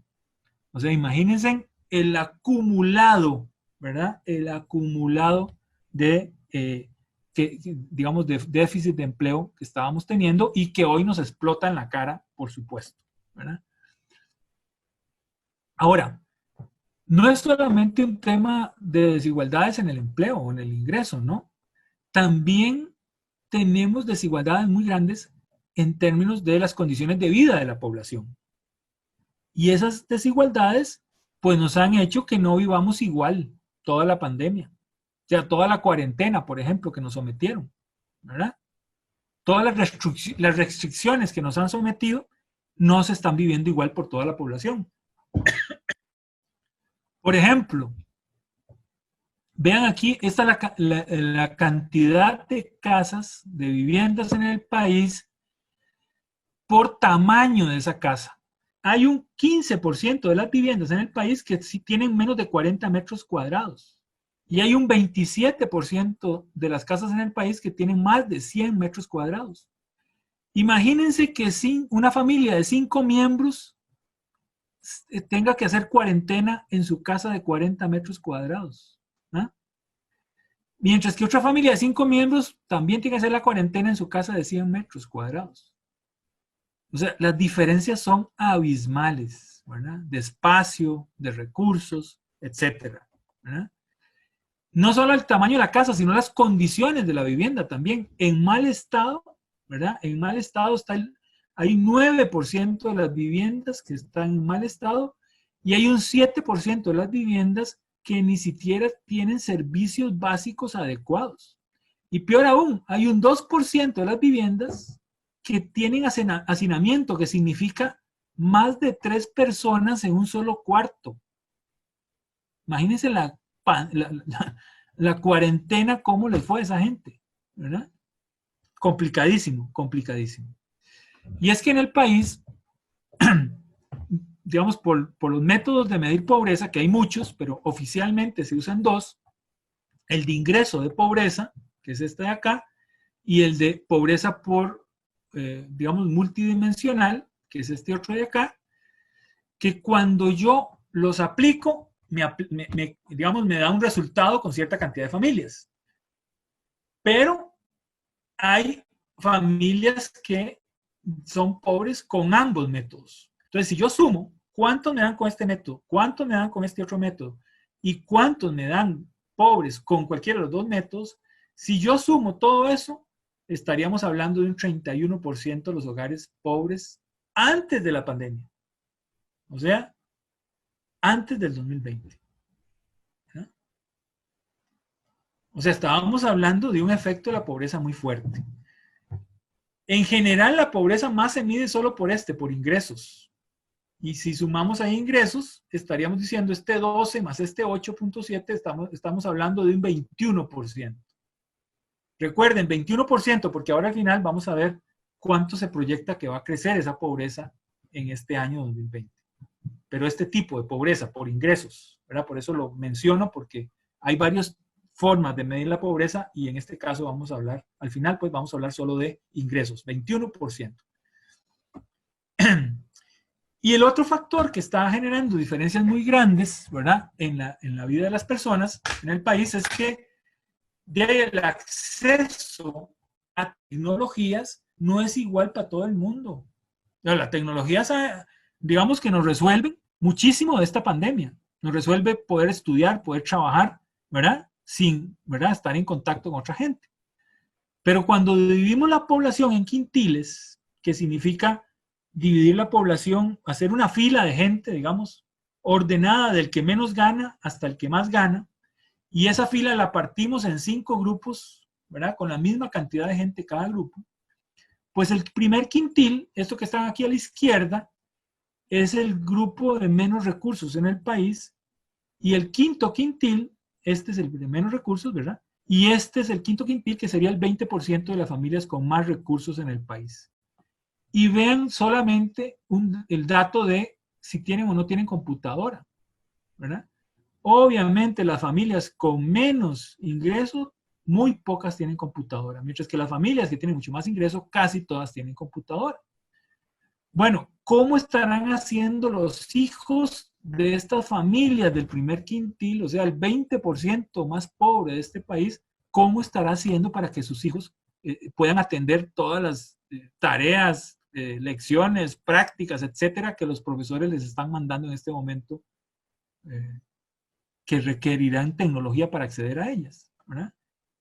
S2: O sea, imagínense el acumulado, ¿verdad? El acumulado de, digamos, de déficit de empleo que estábamos teniendo y que hoy nos explota en la cara, por supuesto, ¿verdad? Ahora, no es solamente un tema de desigualdades en el empleo o en el ingreso, ¿no? También tenemos desigualdades muy grandes en términos de las condiciones de vida de la población. Y esas desigualdades, pues nos han hecho que no vivamos igual toda la pandemia. O sea, toda la cuarentena, por ejemplo, que nos sometieron, ¿verdad? Todas las restricciones que nos han sometido no se están viviendo igual por toda la población. Por ejemplo, vean aquí, esta es la cantidad de casas, de viviendas en el país por tamaño de esa casa. Hay un 15% de las viviendas en el país que sí tienen menos de 40 metros cuadrados. Y hay un 27% de las casas en el país que tienen más de 100 metros cuadrados. Imagínense que una familia de 5 miembros tenga que hacer cuarentena en su casa de 40 metros cuadrados. ¿Ah? Mientras que otra familia de 5 miembros también tiene que hacer la cuarentena en su casa de 100 metros cuadrados. O sea, las diferencias son abismales, ¿verdad? De espacio, de recursos, etcétera, ¿verdad? No solo el tamaño de la casa, sino las condiciones de la vivienda también. En mal estado, ¿verdad? En mal estado hay 9% de las viviendas que están en mal estado y hay un 7% de las viviendas que ni siquiera tienen servicios básicos adecuados. Y peor aún, hay un 2% de las viviendas que tienen hacinamiento, que significa más de 3 personas en un solo cuarto. Imagínense la cuarentena, cómo les fue a esa gente, ¿verdad? Complicadísimo, complicadísimo. Y es que en el país, digamos, por los métodos de medir pobreza, que hay muchos, pero oficialmente se usan 2, el de ingreso de pobreza, que es este de acá, y el de pobreza por digamos, multidimensional, que es este otro de acá, que cuando yo los aplico, digamos, me da un resultado con cierta cantidad de familias. Pero hay familias que son pobres con ambos métodos. Entonces, si yo sumo, ¿cuántos me dan con este método? ¿Cuántos me dan con este otro método? ¿Y cuántos me dan pobres con cualquiera de los dos métodos? Si yo sumo todo eso, estaríamos hablando de un 31% de los hogares pobres antes de la pandemia. O sea, antes del 2020. ¿no? O sea, estábamos hablando de un efecto de la pobreza muy fuerte. En general, la pobreza más se mide solo por ingresos. Y si sumamos ahí ingresos, estaríamos diciendo este 12 más este 8.7, estamos hablando de un 21%. Recuerden, 21%, porque ahora al final vamos a ver cuánto se proyecta que va a crecer esa pobreza en este año 2020. Pero este tipo de pobreza por ingresos, ¿verdad? Por eso lo menciono, porque hay varias formas de medir la pobreza y en este caso vamos a hablar, al final pues vamos a hablar solo de ingresos, 21%. Y el otro factor que está generando diferencias muy grandes, ¿verdad? En la vida de las personas en el país es que el acceso a tecnologías no es igual para todo el mundo. Las tecnologías, digamos que nos resuelven muchísimo de esta pandemia, Nos resuelve poder estudiar, poder trabajar, ¿verdad? Sin, ¿verdad?, estar en contacto con otra gente. Pero cuando dividimos la población en quintiles, que significa dividir la población, hacer una fila de gente, digamos, ordenada del que menos gana hasta el que más gana, y esa fila la partimos en 5 grupos, ¿verdad?, con la misma cantidad de gente cada grupo, pues el primer quintil, esto que están aquí a la izquierda, es el grupo de menos recursos en el país, y el quinto quintil, este es el de menos recursos, ¿verdad? Y este es el quinto quintil, que sería el 20% de las familias con más recursos en el país. Y vean solamente el dato de si tienen o no tienen computadora, ¿verdad? Obviamente las familias con menos ingresos, muy pocas tienen computadora, mientras que las familias que tienen mucho más ingresos, casi todas tienen computadora. Bueno, ¿cómo estarán haciendo los hijos de estas familias del primer quintil, o sea, el 20% más pobre de este país? ¿Cómo estará haciendo para que sus hijos puedan atender todas las tareas, lecciones, prácticas, etcétera, que los profesores les están mandando en este momento, que requerirán tecnología para acceder a ellas, ¿verdad?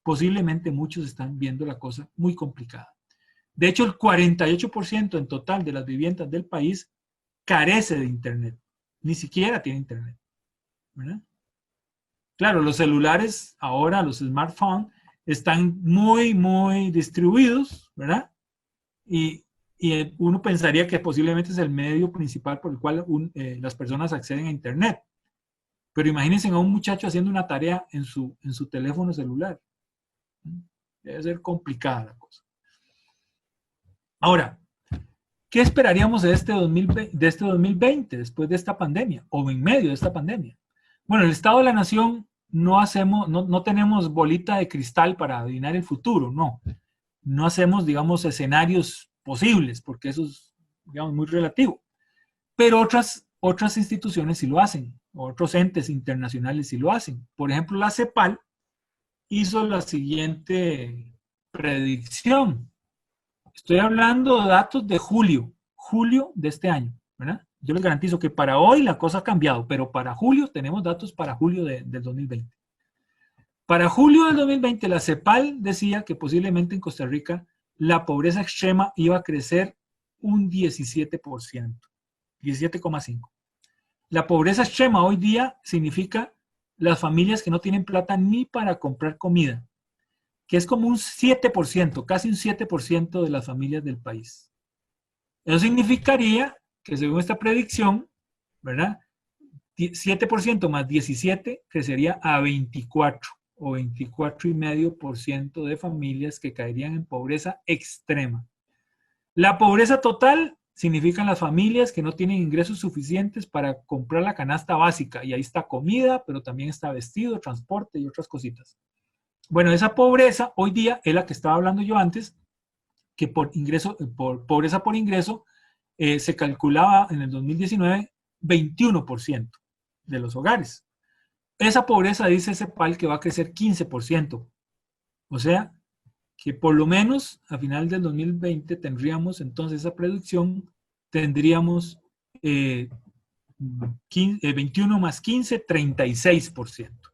S2: Posiblemente muchos están viendo la cosa muy complicada. De hecho, el 48% en total de las viviendas del país carece de internet. Ni siquiera tiene internet, ¿verdad? Claro, los celulares ahora, los smartphones, están muy, muy distribuidos, ¿verdad? Y uno pensaría que posiblemente es el medio principal por el cual las personas acceden a internet. Pero imagínense a un muchacho haciendo una tarea en su teléfono celular. Debe ser complicada la cosa. Ahora, ¿qué esperaríamos de este 2020, después de esta pandemia, o en medio de esta pandemia? Bueno, el Estado de la Nación no tenemos bolita de cristal para adivinar el futuro, no. No hacemos, digamos, escenarios posibles, porque eso es, digamos, muy relativo. Pero otras instituciones sí lo hacen, otros entes internacionales sí lo hacen. Por ejemplo, la CEPAL hizo la siguiente predicción. Estoy hablando de datos de julio de este año, ¿verdad? Yo les garantizo que para hoy la cosa ha cambiado, pero para julio tenemos datos para julio del 2020. Para julio del 2020, la CEPAL decía que posiblemente en Costa Rica la pobreza extrema iba a crecer un 17%, 17,5%. La pobreza extrema hoy día significa las familias que no tienen plata ni para comprar comida, que es como un 7%, casi un 7% de las familias del país. Eso significaría que según esta predicción, ¿verdad?, 7% más 17 crecería a 24 o 24,5% de familias que caerían en pobreza extrema. La pobreza total significan las familias que no tienen ingresos suficientes para comprar la canasta básica, y ahí está comida, pero también está vestido, transporte y otras cositas. Bueno, esa pobreza hoy día es la que estaba hablando yo antes, que por pobreza por ingreso se calculaba en el 2019 21% de los hogares. Esa pobreza, dice CEPAL, que va a crecer 15%. O sea, que por lo menos a final del 2020 tendríamos entonces esa predicción, tendríamos 21 más 15, 36%.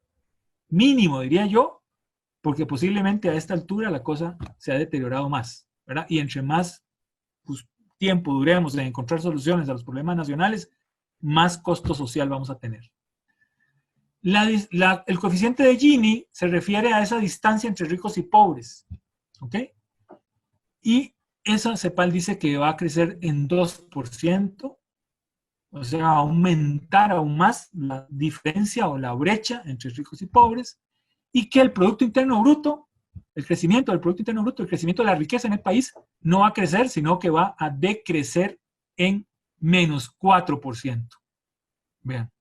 S2: Mínimo, diría yo, porque posiblemente a esta altura la cosa se ha deteriorado más, ¿verdad? Y entre más pues, tiempo duremos en encontrar soluciones a los problemas nacionales, más costo social vamos a tener. El coeficiente de Gini se refiere a esa distancia entre ricos y pobres, ¿ok? Y esa CEPAL dice que va a crecer en 2%, o sea, va a aumentar aún más la diferencia o la brecha entre ricos y pobres, y que el Producto Interno Bruto, el crecimiento del Producto Interno Bruto, el crecimiento de la riqueza en el país, no va a crecer, sino que va a decrecer en menos 4%. Vean,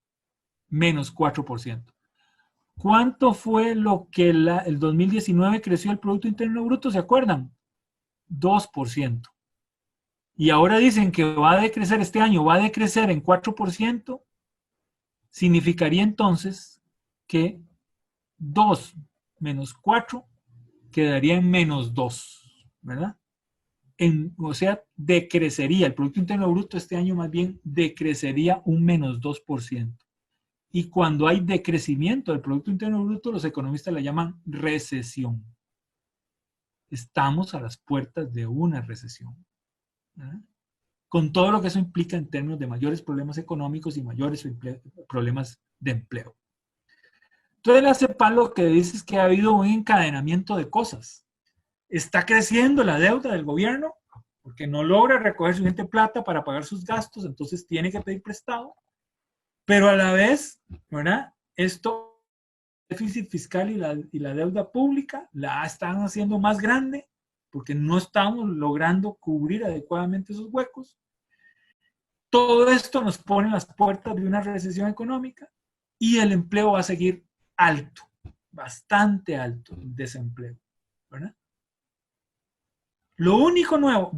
S2: menos 4%. ¿Cuánto fue lo que el 2019 creció el Producto Interno Bruto? ¿Se acuerdan? 2%. Y ahora dicen que va a decrecer este año, va a decrecer en 4%. Significaría entonces que 2 menos 4 quedaría en menos 2, ¿verdad? O sea, decrecería, el Producto Interno Bruto este año más bien decrecería un menos 2%. Y cuando hay decrecimiento del Producto Interno Bruto, los economistas la llaman recesión. Estamos a las puertas de una recesión, ¿verdad? Con todo lo que eso implica en términos de mayores problemas económicos y mayores problemas de empleo. Entonces, la CEPAL lo que dice es que ha habido un encadenamiento de cosas. Está creciendo la deuda del gobierno porque no logra recoger suficiente plata para pagar sus gastos, entonces tiene que pedir prestado. Pero a la vez, ¿verdad? Esto, el déficit fiscal y la deuda pública la están haciendo más grande porque no estamos logrando cubrir adecuadamente esos huecos. Todo esto nos pone en las puertas de una recesión económica y el empleo va a seguir alto, bastante alto, el desempleo, ¿verdad? Lo único nuevo,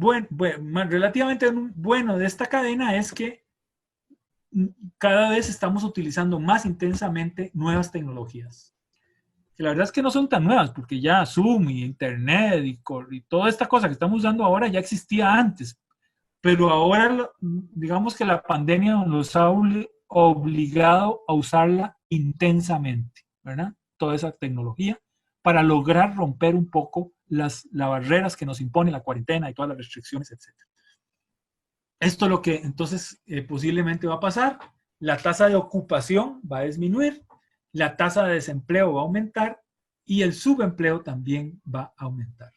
S2: relativamente bueno de esta cadena es que cada vez estamos utilizando más intensamente nuevas tecnologías. Que la verdad es que no son tan nuevas, porque ya Zoom y Internet y toda esta cosa que estamos usando ahora ya existía antes. Pero ahora, digamos que la pandemia nos ha obligado a usarla intensamente, ¿verdad? Toda esa tecnología para lograr romper un poco las barreras que nos impone la cuarentena y todas las restricciones, etc. Esto es lo que entonces posiblemente va a pasar. La tasa de ocupación va a disminuir, la tasa de desempleo va a aumentar y el subempleo también va a aumentar.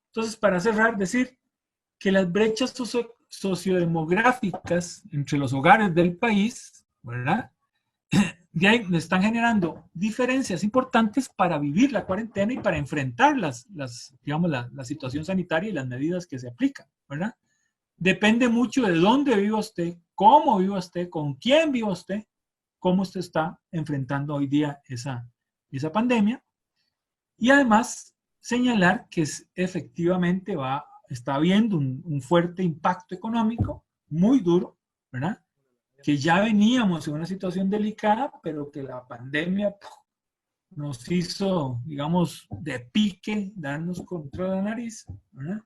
S2: Entonces, para cerrar, decir que las brechas sociodemográficas entre los hogares del país, ¿verdad? De ahí están generando diferencias importantes para vivir la cuarentena y para enfrentar la situación sanitaria y las medidas que se aplican, ¿verdad? Depende mucho de dónde viva usted, cómo viva usted, con quién viva usted, cómo usted está enfrentando hoy día esa pandemia. Y además señalar que efectivamente está habiendo un fuerte impacto económico, muy duro, ¿verdad? Que ya veníamos en una situación delicada, pero que la pandemia nos hizo, digamos, de pique, darnos contra la nariz, ¿verdad?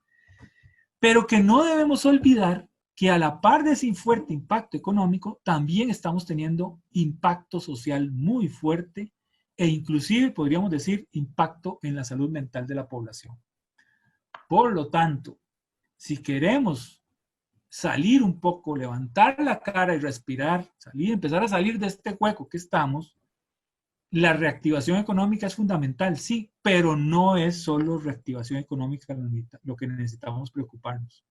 S2: Pero que no debemos olvidar que a la par de ese fuerte impacto económico, también estamos teniendo impacto social muy fuerte e inclusive, podríamos decir, impacto en la salud mental de la población. Por lo tanto, si queremos salir un poco, levantar la cara y respirar, empezar a salir de este hueco que estamos, la reactivación económica es fundamental, sí, pero no es solo reactivación económica lo que necesitamos preocuparnos.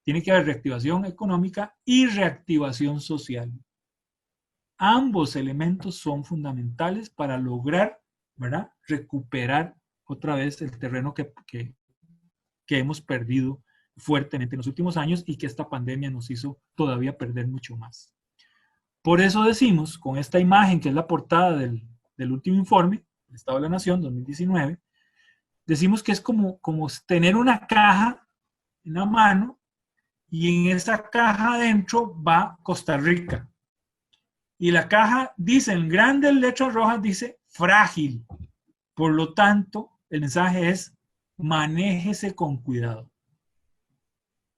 S2: Tiene que haber reactivación económica y reactivación social. Ambos elementos son fundamentales para lograr, ¿verdad?, recuperar otra vez el terreno que hemos perdido fuertemente en los últimos años y que esta pandemia nos hizo todavía perder mucho más. Por eso decimos, con esta imagen que es la portada del último informe, el Estado de la Nación 2019, decimos que es como tener una caja en la mano y en esa caja adentro va Costa Rica. Y la caja dice, en grandes letras rojas, dice frágil. Por lo tanto, el mensaje es, manéjese con cuidado.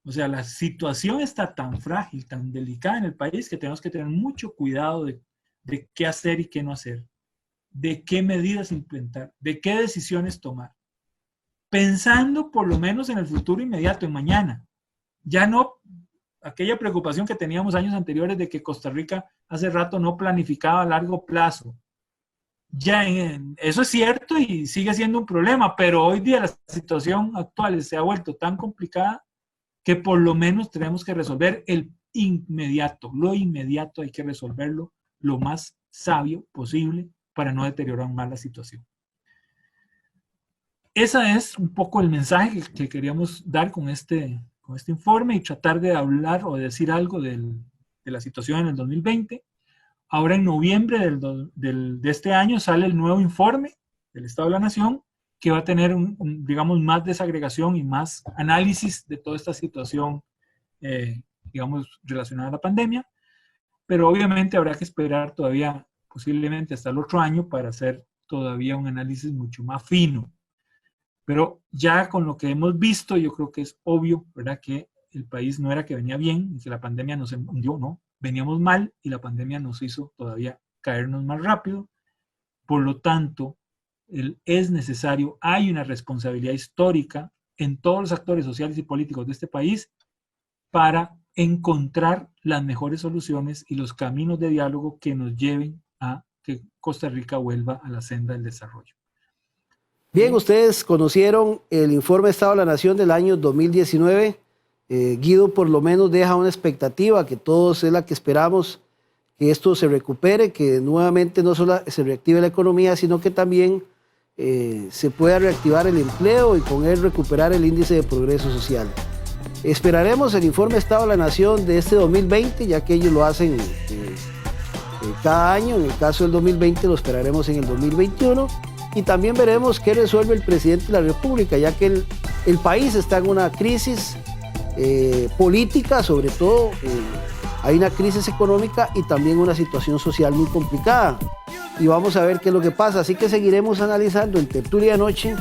S2: O sea, la situación está tan frágil, tan delicada en el país que tenemos que tener mucho cuidado de qué hacer y qué no hacer, de qué medidas implementar, de qué decisiones tomar. Pensando por lo menos en el futuro inmediato, en mañana. Ya no aquella preocupación que teníamos años anteriores de que Costa Rica hace rato no planificaba a largo plazo. Ya eso es cierto y sigue siendo un problema, pero hoy día la situación actual se ha vuelto tan complicada que por lo menos tenemos que resolver el inmediato. Lo inmediato hay que resolverlo lo más sabio posible para no deteriorar más la situación. Ese es un poco el mensaje que queríamos dar con este informe y tratar de hablar o de decir algo de la situación en el 2020. Ahora en noviembre de este año sale el nuevo informe del Estado de la Nación que va a tener, digamos, más desagregación y más análisis de toda esta situación, digamos, relacionada a la pandemia. Pero obviamente habrá que esperar todavía, posiblemente hasta el otro año, para hacer todavía un análisis mucho más fino. Pero ya con lo que hemos visto, yo creo que es obvio, ¿verdad?, que el país no era que venía bien y que la pandemia nos hundió, no. Veníamos mal y la pandemia nos hizo todavía caernos más rápido. Por lo tanto, es necesario, hay una responsabilidad histórica en todos los actores sociales y políticos de este país para encontrar las mejores soluciones y los caminos de diálogo que nos lleven a que Costa Rica vuelva a la senda del desarrollo.
S1: Bien, ustedes conocieron el informe de Estado de la Nación del año 2019. Guido por lo menos deja una expectativa que todos es la que esperamos, que esto se recupere, que nuevamente no solo se reactive la economía, sino que también se pueda reactivar el empleo y con él recuperar el índice de progreso social. Esperaremos el informe de Estado de la Nación de este 2020, ya que ellos lo hacen cada año. En el caso del 2020 lo esperaremos en el 2021 y también veremos qué resuelve el presidente de la República, ya que el país está en una crisis política, sobre todo hay una crisis económica y también una situación social muy complicada. Y vamos a ver qué es lo que pasa. Así que seguiremos analizando en Tertulia de Noche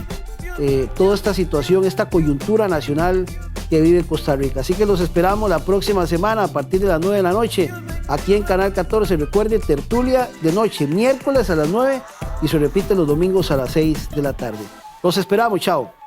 S1: toda esta situación, esta coyuntura nacional que vive Costa Rica. Así que los esperamos la próxima semana a partir de las 9 de la noche aquí en Canal 14. Recuerde, Tertulia de Noche, miércoles a las 9 y se repite los domingos a las 6 de la tarde. Los esperamos, chao.